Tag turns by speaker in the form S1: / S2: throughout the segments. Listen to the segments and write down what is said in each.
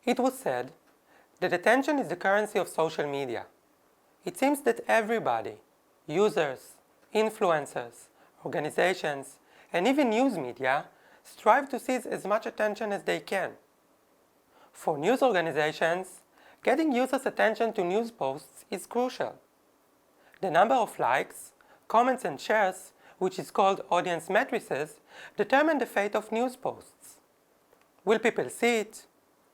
S1: It was said that attention is the currency of social media. It seems that everybody, users, influencers, organizations, and even news media, strive to seize as much attention as they can. For news organizations, getting users' attention to news posts is crucial. The number of likes, comments, and shares, which is called audience matrices, determine the fate of news posts. Will people see it,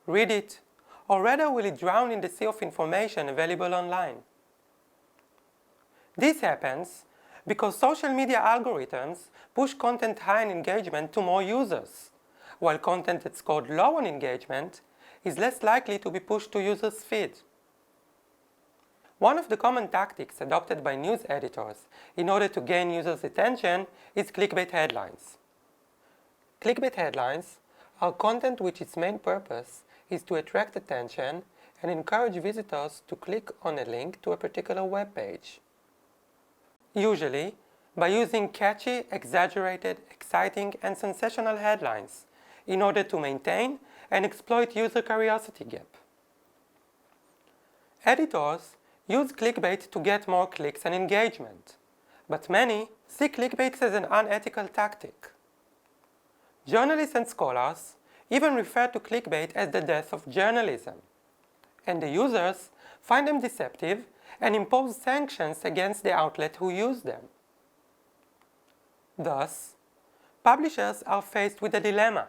S1: read it, or rather will it drown in the sea of information available online? This happens because social media algorithms push content high in engagement to more users, while content that scored low on engagement is less likely to be pushed to users' feed. One of the common tactics adopted by news editors in order to gain users' attention is clickbait headlines. Clickbait headlines are content which its main purpose is to attract attention and encourage visitors to click on a link to a particular web page. Usually, by using catchy, exaggerated, exciting, and sensational headlines in order to maintain and exploit user curiosity gap. Editors use clickbait to get more clicks and engagement, but many see clickbait as an unethical tactic. Journalists and scholars even refer to clickbait as the death of journalism, and the users find them deceptive and impose sanctions against the outlet who use them. Thus, publishers are faced with a dilemma.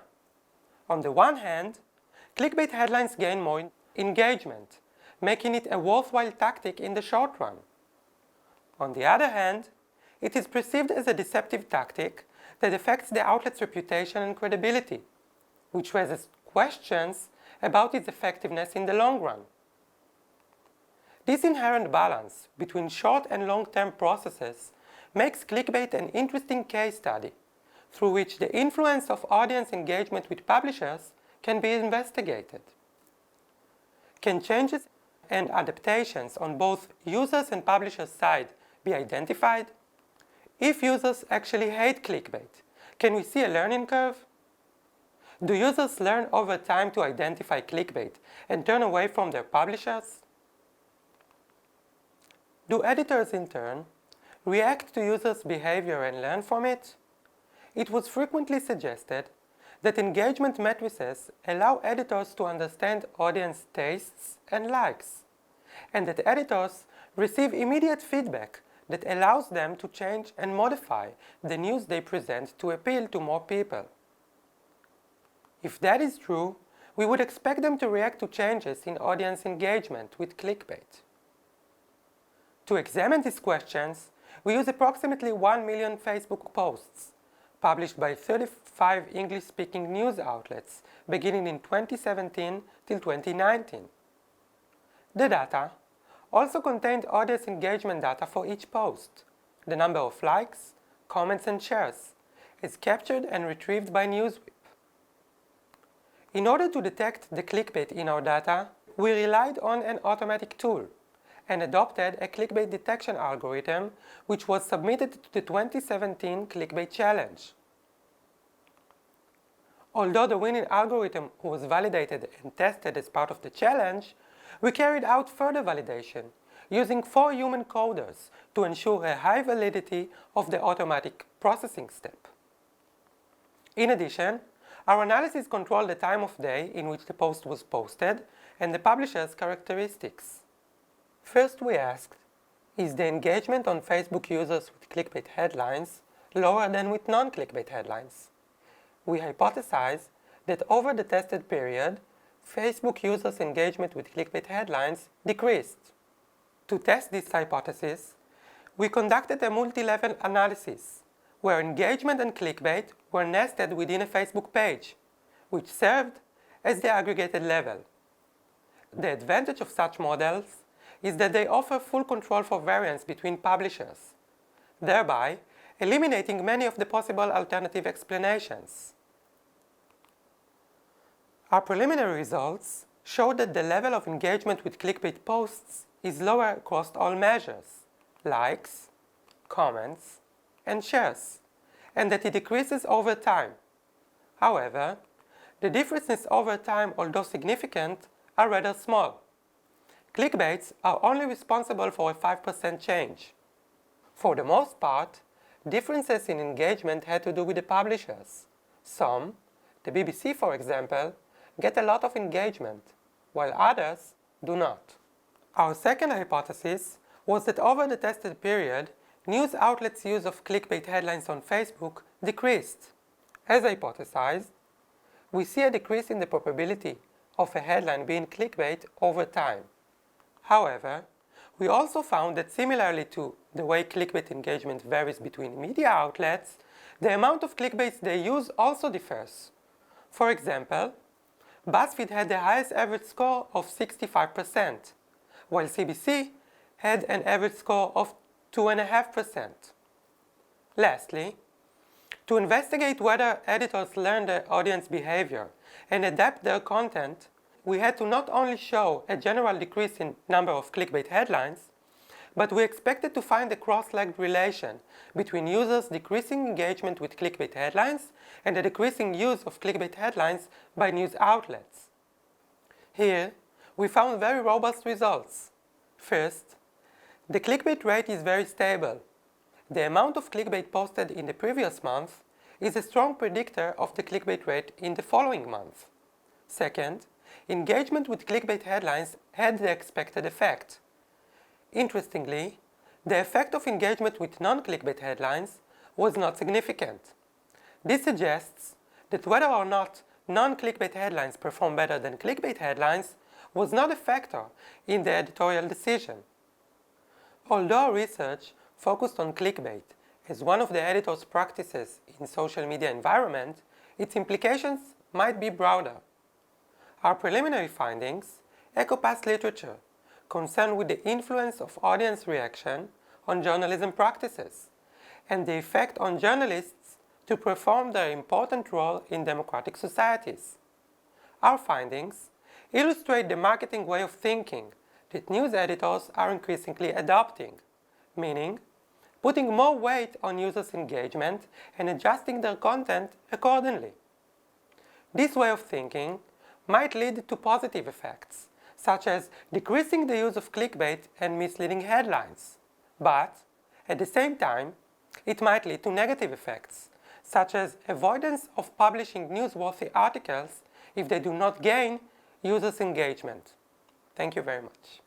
S1: On the one hand, clickbait headlines gain more engagement, making it a worthwhile tactic in the short run. On the other hand, it is perceived as a deceptive tactic that affects the outlet's reputation and credibility, which raises questions about its effectiveness in the long run. This inherent balance between short and long-term processes makes clickbait an interesting case study, through which the influence of audience engagement with publishers can be investigated. Can changes and adaptations on both users' and publishers' side be identified? If users actually hate clickbait, can we see a learning curve? Do users learn over time to identify clickbait and turn away from their publishers? Do editors, in turn, react to users' behavior and learn from it? It was frequently suggested that engagement matrices allow editors to understand audience tastes and likes, and that editors receive immediate feedback that allows them to change and modify the news they present to appeal to more people. If that is true, we would expect them to react to changes in audience engagement with clickbait. To examine these questions, we use approximately 1 million Facebook posts published by 35 English-speaking news outlets beginning in 2017 till 2019. The data also contained audience engagement data for each post, the number of likes, comments, and shares, is captured and retrieved by Newswhip. In order to detect the clickbait in our data, we relied on an automatic tool and adopted a clickbait detection algorithm which was submitted to the 2017 Clickbait Challenge. Although the winning algorithm was validated and tested as part of the challenge, we carried out further validation using 4 human coders to ensure a high validity of the automatic processing step. In addition, our analysis controlled the time of day in which the post was posted and the publisher's characteristics. First, we asked, is the engagement on Facebook users with clickbait headlines lower than with non-clickbait headlines? We hypothesized that over the tested period, Facebook users' engagement with clickbait headlines decreased. To test this hypothesis, we conducted a multi-level analysis where engagement and clickbait were nested within a Facebook page, which served as the aggregated level. The advantage of such models is that they offer full control for variance between publishers, thereby eliminating many of the possible alternative explanations. Our preliminary results show that the level of engagement with clickbait posts is lower across all measures, likes, comments, and shares, and that it decreases over time. However, the differences over time, although significant, are rather small. Clickbaits are only responsible for a 5% change. For the most part, differences in engagement had to do with the publishers. Some, the BBC for example, get a lot of engagement, while others do not. Our second hypothesis was that over the tested period, news outlets' use of clickbait headlines on Facebook decreased. As hypothesized, we see a decrease in the probability of a headline being clickbait over time. However, we also found that similarly to the way clickbait engagement varies between media outlets, the amount of clickbaits they use also differs. For example, BuzzFeed had the highest average score of 65%, while CBC had an average score of 2.5%. Lastly, to investigate whether editors learn their audience behavior and adapt their content, we had to not only show a general decrease in number of clickbait headlines, but we expected to find a cross-legged relation between users' decreasing engagement with clickbait headlines and the decreasing use of clickbait headlines by news outlets. Here, we found very robust results. First, the clickbait rate is very stable. The amount of clickbait posted in the previous month is a strong predictor of the clickbait rate in the following month. Second, engagement with clickbait headlines had the expected effect. Interestingly, the effect of engagement with non-clickbait headlines was not significant. This suggests that whether or not non-clickbait headlines perform better than clickbait headlines was not a factor in the editorial decision. Although research focused on clickbait as one of the editor's practices in social media environment, its implications might be broader. Our preliminary findings echo past literature concerned with the influence of audience reaction on journalism practices and the effect on journalists to perform their important role in democratic societies. Our findings illustrate the marketing way of thinking that news editors are increasingly adopting, meaning putting more weight on users' engagement and adjusting their content accordingly. This way of thinking might lead to positive effects, such as decreasing the use of clickbait and misleading headlines. But, at the same time, it might lead to negative effects, such as avoidance of publishing newsworthy articles if they do not gain users' engagement. Thank you very much.